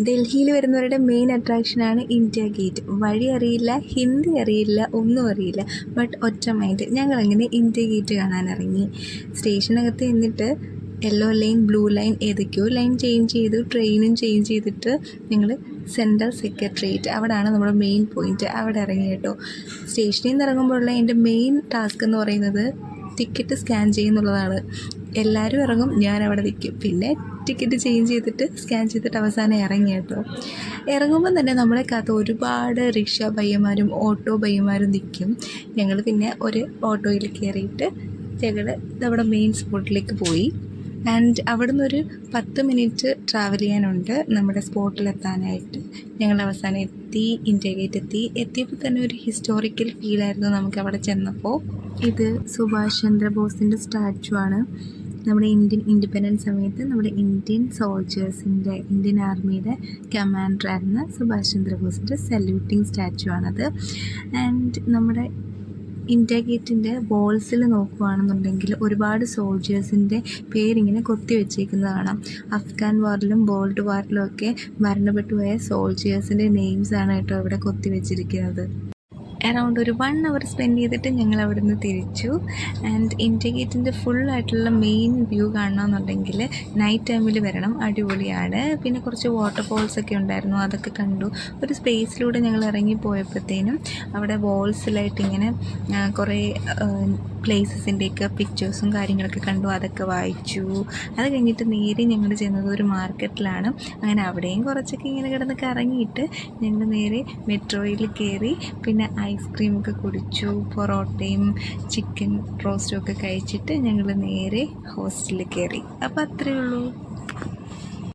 ഡൽഹിയിൽ വരുന്നവരുടെ main അട്രാക്ഷനാണ് India gate. വഴി അറിയില്ല, ഹിന്ദി അറിയില്ല, ഒന്നും അറിയില്ല. ബട്ട് ഒറ്റ മൈൻഡ് ഞങ്ങളങ്ങനെ ഇന്ത്യ ഗേറ്റ് കാണാനിറങ്ങി. സ്റ്റേഷനകത്ത് എന്നിട്ട് യെല്ലോ ലൈൻ, ബ്ലൂ ലൈൻ ഏതൊക്കെയോ ലൈൻ ചേഞ്ച് ചെയ്തു. ട്രെയിനും ചേഞ്ച് ചെയ്തിട്ട് ഞങ്ങൾ സെൻട്രൽ സെക്രട്ടേറിയറ്റ്, അവിടെയാണ് നമ്മുടെ മെയിൻ പോയിൻറ്റ്, അവിടെ ഇറങ്ങി കേട്ടോ. സ്റ്റേഷനിൽ നിന്ന് ഇറങ്ങുമ്പോഴുള്ള എൻ്റെ മെയിൻ ടാസ്ക് എന്ന് പറയുന്നത് ടിക്കറ്റ് സ്കാൻ ചെയ്യുന്നുള്ളതാണ്. എല്ലാവരും ഇറങ്ങും, ഞാൻ അവിടെ നിൽക്കും. പിന്നെ ടിക്കറ്റ് ചേഞ്ച് ചെയ്തിട്ട് സ്കാൻ ചെയ്തിട്ട് അവസാനം ഇറങ്ങി കേട്ടോ. ഇറങ്ങുമ്പം തന്നെ നമ്മളെ കാത്ത് ഒരുപാട് റിക്ഷ പയ്യന്മാരും ഓട്ടോ പയ്യന്മാരും നിൽക്കും. ഞങ്ങൾ പിന്നെ ഒരു ഓട്ടോയിൽ കയറിയിട്ട് ഞങ്ങൾ നമ്മുടെ മെയിൻ സ്പോട്ടിലേക്ക് പോയി. ആൻഡ് അവിടെ നിന്നൊരു 10 മിനിറ്റ് ട്രാവൽ ചെയ്യാനുണ്ട് നമ്മുടെ സ്പോട്ടിലെത്താനായിട്ട്. ഞങ്ങൾ അവസാനം എത്തി, ഇന്ത്യ ഗേറ്റ് എത്തിയപ്പോൾ തന്നെ ഒരു ഹിസ്റ്റോറിക്കൽ ഫീലായിരുന്നു നമുക്ക് അവിടെ ചെന്നപ്പോൾ. ഇത് സുഭാഷ് ചന്ദ്രബോസിൻ്റെ സ്റ്റാച്ചു ആണ്. നമ്മുടെ ഇന്ത്യൻ ഇൻഡിപെൻഡൻസ് സമയത്ത് നമ്മുടെ ഇന്ത്യൻ സോൾജേഴ്സിൻ്റെ, ഇന്ത്യൻ ആർമിയുടെ കമാൻഡറായിരുന്ന സുഭാഷ് ചന്ദ്രബോസിൻ്റെ സല്യൂട്ടിങ് സ്റ്റാച്ചു ആണത്. ആൻഡ് നമ്മുടെ ഇന്ത്യ ഗേറ്റിൻ്റെ വോൾസിൽ നോക്കുകയാണെന്നുണ്ടെങ്കിൽ ഒരുപാട് സോൾജേഴ്സിൻ്റെ പേരിങ്ങനെ കൊത്തി വെച്ചേക്കുന്നത് കാണാം. അഫ്ഗാൻ വാറിലും വേൾഡ് വാറിലും ഒക്കെ മരണപ്പെട്ടു പോയ സോൾജേഴ്സിൻ്റെ നെയിംസാണ് കേട്ടോ ഇവിടെ കൊത്തി വെച്ചിരിക്കുന്നത്. അറൗണ്ട് ഒരു 1 അവർ സ്പെൻഡ് ചെയ്തിട്ട് ഞങ്ങൾ അവിടെ നിന്ന് തിരിച്ചു. ആൻഡ് ഇന്ത്യ ഗേറ്റിൻ്റെ ഫുള്ളായിട്ടുള്ള മെയിൻ വ്യൂ കാണണമെന്നുണ്ടെങ്കിൽ നൈറ്റ് ടൈമിൽ വരണം, അടിപൊളിയാണ്. പിന്നെ കുറച്ച് വാട്ടർഫോൾസൊക്കെ ഉണ്ടായിരുന്നു, അതൊക്കെ കണ്ടു. ഒരു സ്പേസിലൂടെ ഞങ്ങൾ ഇറങ്ങിപ്പോയപ്പോഴത്തേനും അവിടെ വോൾസിലായിട്ട് ഇങ്ങനെ കുറേ പ്ലേസസിൻ്റെയൊക്കെ പിക്ചേഴ്സും കാര്യങ്ങളൊക്കെ കണ്ടു, അതൊക്കെ വായിച്ചു. അത് കഴിഞ്ഞിട്ട് നേരെ ഞങ്ങൾ ചെന്നത് ഒരു മാർക്കറ്റിലാണ്. അങ്ങനെ അവിടെയും കുറച്ചൊക്കെ ഇങ്ങനെ കിടന്ന് കറങ്ങിയിട്ട് ഞങ്ങൾ നേരെ മെട്രോയിൽ കയറി. പിന്നെ ഐസ്ക്രീമൊക്കെ കുടിച്ചു, പൊറോട്ടയും ചിക്കൻ റോസ്റ്റും ഒക്കെ കഴിച്ചിട്ട് ഞങ്ങൾ നേരെ ഹോസ്റ്റലിൽ കയറി. അപ്പോൾ അത്രയേ ഉള്ളൂ.